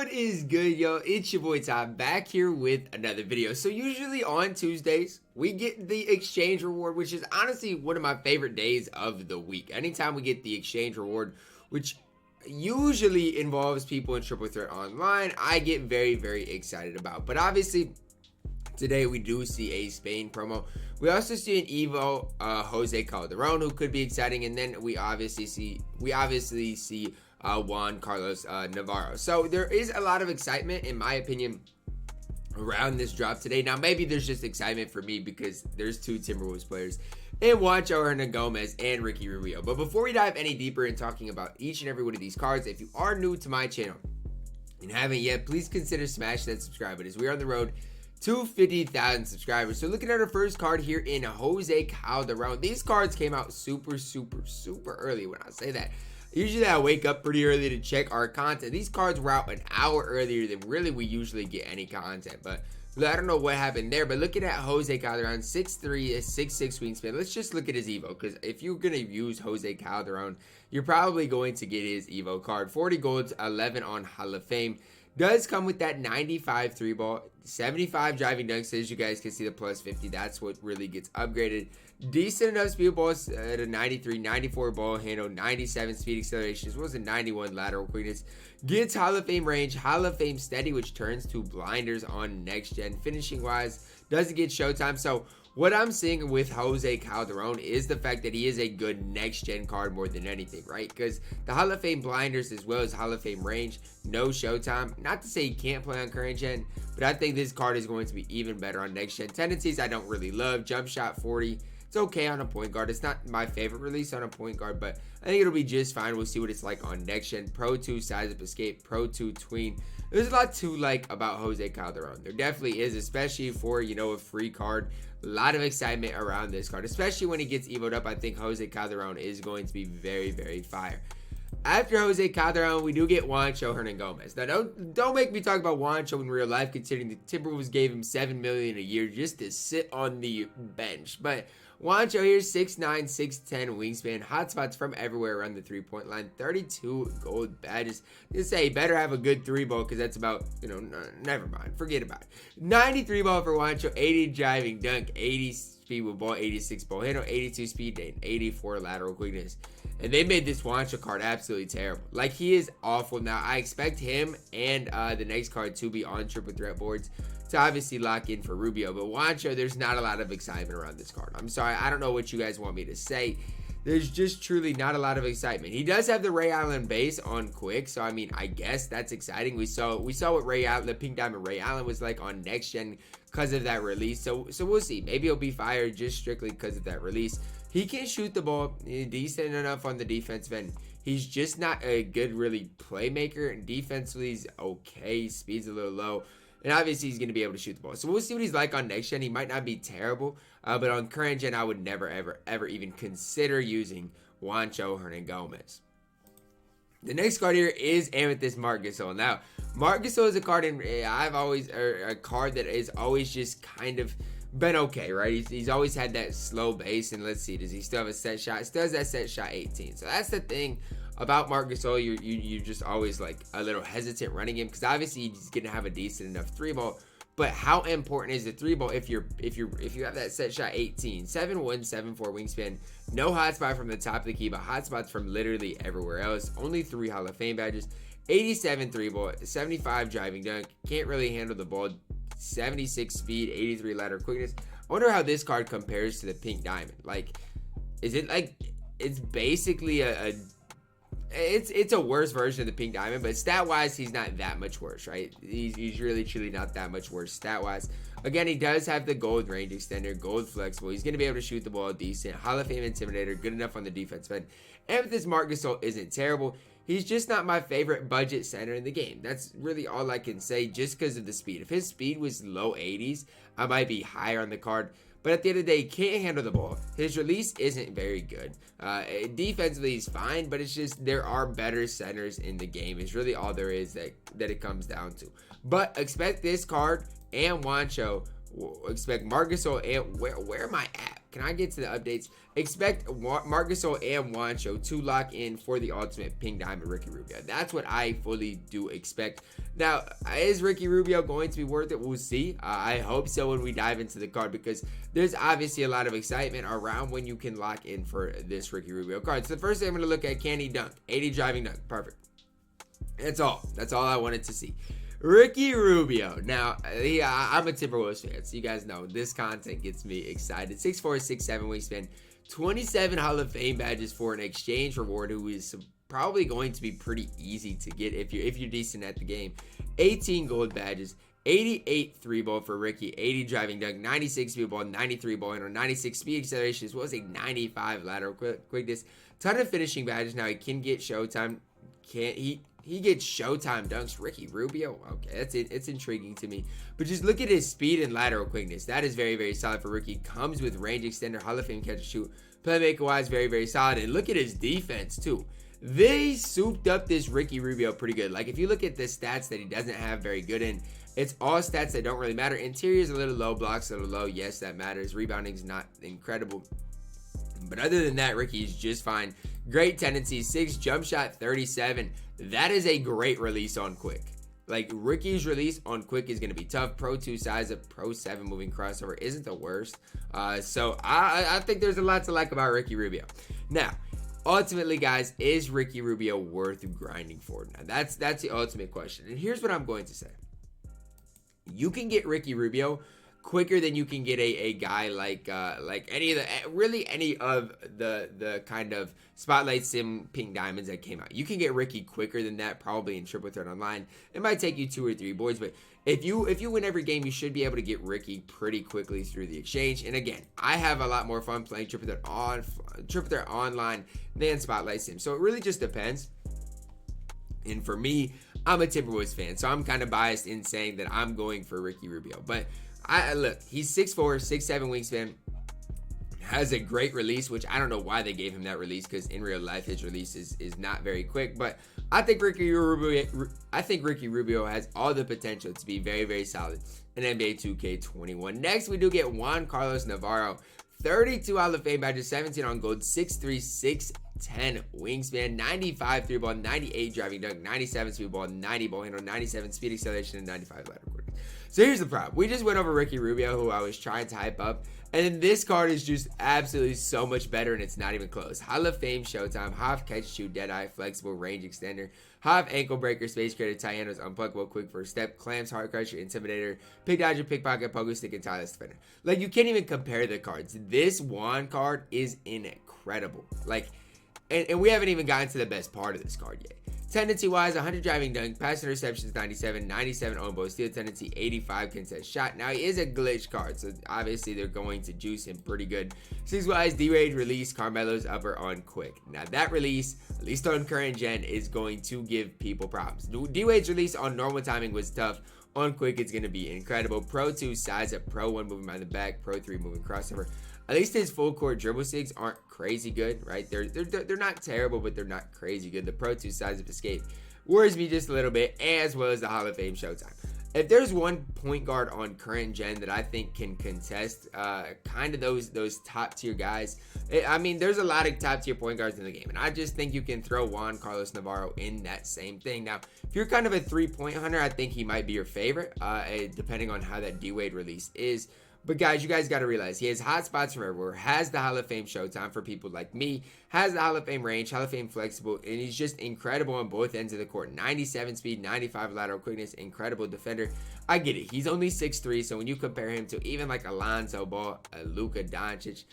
What is good, yo? It's your boy Ty back here with another video. So usually on Tuesdays, we get the exchange reward, which is honestly one of my favorite days of the week. Anytime we get the exchange reward, which usually involves people in Triple Threat Online, I get very, very excited about. But obviously, today we do see a Spain promo. We also see an Evo Jose Calderon, who could be exciting, and then we obviously see Juan Carlos Navarro. So there is a lot of excitement, in my opinion, around this drop today. Now, maybe there's just excitement for me because there's two Timberwolves players in Juan Hernangomez and Ricky Rubio. But before we dive any deeper in talking about each and every one of these cards, if you are new to my channel and haven't yet, please consider smash that subscribe button, as we are on the road to 50,000 subscribers. So looking at our first card here in Jose Calderon. These cards came out super early. When I say that, usually I wake up pretty early to check our content. These cards were out an hour earlier than really we usually get any content, but I don't know what happened there. But looking at Jose Calderon, 6'3", 6'6" wingspan. Let's just look at his Evo, because if you're going to use Jose Calderon, you're probably going to get his Evo card. 40 golds, 11 on Hall of Fame. Does come with that 95 3 ball, 75 driving dunks. As you guys can see, the plus 50, that's what really gets upgraded. Decent enough speed balls at a 93, 94 ball handle, 97 speed acceleration, as well as a 91 lateral quickness. Gets Hall of Fame range, Hall of Fame steady, which turns to blinders on next gen. Finishing wise, doesn't get showtime. So what I'm seeing with Jose Calderon is the fact that he is a good next-gen card more than anything, right? Because the Hall of Fame blinders as well as Hall of Fame range, no showtime. Not to say he can't play on current gen, but I think this card is going to be even better on next-gen. Tendencies I don't really love. Jump shot 40. It's okay on a point guard. It's not my favorite release on a point guard, but I think it'll be just fine. We'll see what it's like on next gen. Pro 2 size up escape, Pro 2 tween. There's a lot to like about Jose Calderon. There definitely is, especially for, you know, a free card. A lot of excitement around this card, especially when he gets evoed up. I think Jose Calderon is going to be very, very fire. After Jose Calderon, we do get Juan Hernangomez. Now, don't make me talk about Juancho in real life, considering the Timberwolves gave him $7 million a year just to sit on the bench. But Juancho here, 6'9", 6'10", wingspan, hotspots from everywhere around the three-point line, 32 gold badges. Just say, better have a good three ball, because that's about, you know, never mind, forget about it. 93 ball for Juancho, 80 driving dunk, 80 speed with ball, 86 ball handle, 82 speed, and 84 lateral quickness. And they made this Juancho card absolutely terrible. Like, he is awful. Now, I expect him and the next card to be on triple threat boards to obviously lock in for Rubio. But Juancho, there's not a lot of excitement around this card. I'm sorry, I don't know what you guys want me to say. There's just truly not a lot of excitement. He does have the Ray Allen base on quick, so I mean, I guess that's exciting. We saw what Ray Allen, the Pink Diamond Ray Allen was like on next gen because of that release. So we'll see. Maybe he'll be fired just strictly because of that release. He can shoot the ball, decent enough on the defensive end. He's just not a good really playmaker. Defensively, he's okay. Speed's a little low. And obviously, he's going to be able to shoot the ball. So we'll see what he's like on next gen. He might not be terrible. But on current gen, I would never, ever even consider using Juan Hernangomez. The next card here is Amethyst Marc Gasol. Now, Marc Gasol is a card a card that is always just kind of been okay, right? He's always had that slow base. And let's see, does he still have a set shot? Still has that set shot 18. So that's the thing about Marc Gasol. You're just always like a little hesitant running him, because obviously he's gonna have a decent enough three ball. But how important is the three ball if you have that set shot 18, 7'1", 7'4" wingspan, no hotspot from the top of the key, but hotspots from literally everywhere else. Only 3 Hall of Fame badges, 87 three ball, 75 driving dunk, can't really handle the ball, 76 speed, 83 lateral quickness. I wonder how this card compares to the Pink Diamond. Like, is it like, it's basically it's a worse version of the Pink Diamond, but stat-wise, he's not that much worse, right? He's really, truly not that much worse stat-wise. Again, he does have the gold range extender, gold flexible. He's going to be able to shoot the ball decent. Hall of Fame intimidator, good enough on the defense end. Amethyst Marc Gasol isn't terrible. He's just not my favorite budget center in the game. That's really all I can say, just because of the speed. If his speed was low 80s, I might be higher on the card. But at the end of the day, he can't handle the ball. His release isn't very good. Defensively, he's fine, but it's just there are better centers in the game. It's really all there is that it comes down to. But expect this card and Juancho expect Marc Gasol and where am I at? Can I get to the updates? Expect Marc Gasol and Juancho to lock in for the ultimate pink diamond Ricky Rubio. That's what I fully do expect. Now, is Ricky Rubio going to be worth it? We'll see. I hope so when we dive into the card, because there's obviously a lot of excitement around when you can lock in for this Ricky Rubio card. So the first thing I'm going to look at, can he dunk? 80 driving dunk. Perfect. That's all I wanted to see. Ricky Rubio. Now, I'm a Timberwolves fan, so you guys know this content gets me excited. 6'4", 6'7" wingspan, 27 Hall of Fame badges for an exchange reward, who is probably going to be pretty easy to get if you're decent at the game. 18 gold badges, 88 three ball for Ricky, 80 driving dunk, 96 speed ball, 93 ball handle, 96 speed acceleration, as well as a 95 lateral quickness. Ton of finishing badges. Now he can get Showtime. He gets Showtime dunks. Ricky Rubio. Okay, that's it. It's intriguing to me. But just look at his speed and lateral quickness. That is very, very solid for Ricky. Comes with range extender, Hall of Fame catch and shoot. Playmaker wise, very, very solid. And look at his defense too. They souped up this Ricky Rubio pretty good. Like, if you look at the stats that he doesn't have very good in, it's all stats that don't really matter. Interior is a little low, blocks a little low. Yes, that matters. Rebounding is not incredible. But other than that, Ricky's just fine. Great tendencies, 6 jump shot, 37. That is a great release on quick. Like, Ricky's release on quick is going to be tough. Pro 2 size up, Pro 7 moving crossover isn't the worst. So I think there's a lot to like about Ricky Rubio. Now, ultimately, guys, is Ricky Rubio worth grinding for? Now, that's the ultimate question. And here's what I'm going to say. You can get Ricky Rubio quicker than you can get a guy like any of the kind of Spotlight Sim pink diamonds that came out. You can get Ricky quicker than that, probably in Triple Threat Online. It might take you 2 or 3 boards, but if you win every game, you should be able to get Ricky pretty quickly through the exchange. And again, I have a lot more fun playing Triple Threat Online than Spotlight Sim, so it really just depends. And for me, I'm a Timberwolves fan, so I'm kind of biased in saying that I'm going for Ricky Rubio. But look, he's 6'4", 6'7" wingspan, has a great release, which I don't know why they gave him that release, because in real life his release is not very quick. But I think Ricky Rubio has all the potential to be very, very solid in NBA 2K21. Next, we do get Juan Carlos Navarro, 32 Hall of Fame badges, 17 on gold, 6'3", 6'10" wingspan, 95 three ball, 98 driving dunk, 97 speed ball, 90 ball handle, 97 speed acceleration, and 95 lateral quickness. So here's the problem. We just went over Ricky Rubio, who I was trying to hype up. And then this card is just absolutely so much better, and it's not even close. Hall of Fame Showtime, half catch shoot, deadeye, flexible, range extender, half ankle breaker, space creator, Tyanos, unpluckable, quick first step, clamps, heart crusher, intimidator, pick dodger, pickpocket, pogo stick, and tireless defender. Like, you can't even compare the cards. This Juan card is incredible. Like, and we haven't even gotten to the best part of this card yet. Tendency wise, 100 driving dunk, pass interceptions 97, 97 on both, steal tendency 85, contest shot. Now he is a glitch card, so obviously they're going to juice him pretty good. 6 wise, D-Rage release, Carmelo's upper on quick. Now that release, at least on current gen, is going to give people problems. D-Wade's release on normal timing was tough. On quick, it's going to be incredible. Pro 2 size up, Pro 1 moving behind the back, Pro 3 moving crossover. At least his full court dribble sticks aren't crazy good, right? They're not terrible, but they're not crazy good. The Pro 2 size of escape worries me just a little bit, as well as the Hall of Fame Showtime. If there's one point guard on current gen that I think can contest kind of those top tier guys, I mean, there's a lot of top tier point guards in the game, and I just think you can throw Juan Carlos Navarro in that same thing. Now, if you're kind of a 3-point hunter, I think he might be your favorite, depending on how that D-Wade release is. But guys, you guys got to realize he has hot spots from everywhere, has the Hall of Fame Showtime for people like me, has the Hall of Fame range, Hall of Fame flexible, and he's just incredible on both ends of the court. 97 speed, 95 lateral quickness, incredible defender. I get it. He's only 6'3", so when you compare him to even like Alonzo Ball, Luka Doncic,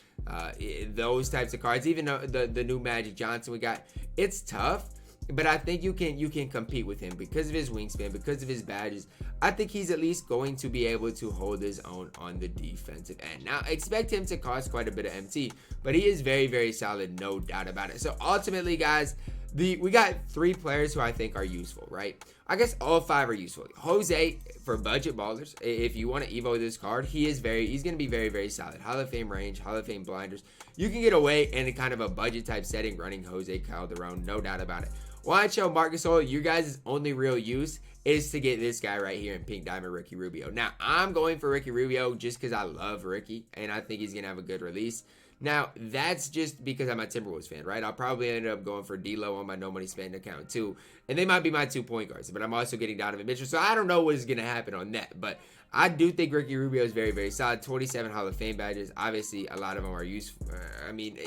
those types of cards, even the new Magic Johnson we got, it's tough. But I think you can compete with him because of his wingspan, because of his badges. I think he's at least going to be able to hold his own on the defensive end. Now, expect him to cost quite a bit of MT, but he is very, very solid, no doubt about it. So ultimately, guys, we got 3 players who I think are useful, right? I guess all 5 are useful. Jose, for budget ballers, if you want to evo this card, he's going to be very, very solid. Hall of Fame range, Hall of Fame blinders. You can get away in a kind of a budget type setting running Jose Calderon, no doubt about it. Juancho, Marc Gasol, your guys' only real use is to get this guy right here in pink diamond, Ricky Rubio. Now, I'm going for Ricky Rubio just because I love Ricky, and I think he's going to have a good release. Now, that's just because I'm a Timberwolves fan, right? I'll probably end up going for D'Lo on my no money spent account too. And they might be my 2 point guards, but I'm also getting Donovan Mitchell. So I don't know what's going to happen on that. But I do think Ricky Rubio is very, very solid. 27 Hall of Fame badges. Obviously, a lot of them are useful. I mean,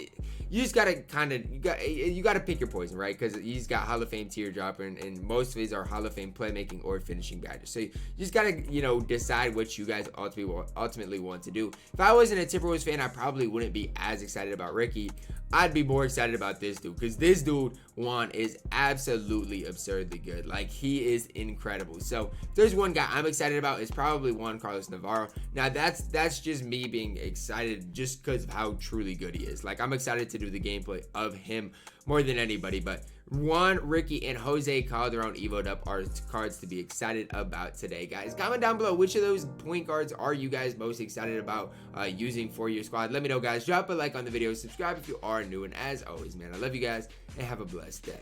you just got to kind of, you got to pick your poison, right? Because he's got Hall of Fame teardropper, and most of these are Hall of Fame playmaking or finishing badges. So you just got to, you know, decide what you guys ultimately want to do. If I wasn't a Timberwolves fan, I probably wouldn't be as excited about Ricky. I'd be more excited about this dude, because this dude, Juan, is absolutely absurdly good. Like, he is incredible. So if there's one guy I'm excited about, it's probably Juan Carlos Navarro. Now that's just me being excited just because of how truly good he is. Like, I'm excited to do the gameplay of him more than anybody. But Juan, Ricky, and Jose Calderon evoed up are cards to be excited about today, guys. Comment down below which of those point guards are you guys most excited about using for your squad. Let me know, guys. Drop a like on the video. Subscribe if you are new. And as always, man, I love you guys, and have a blessed day.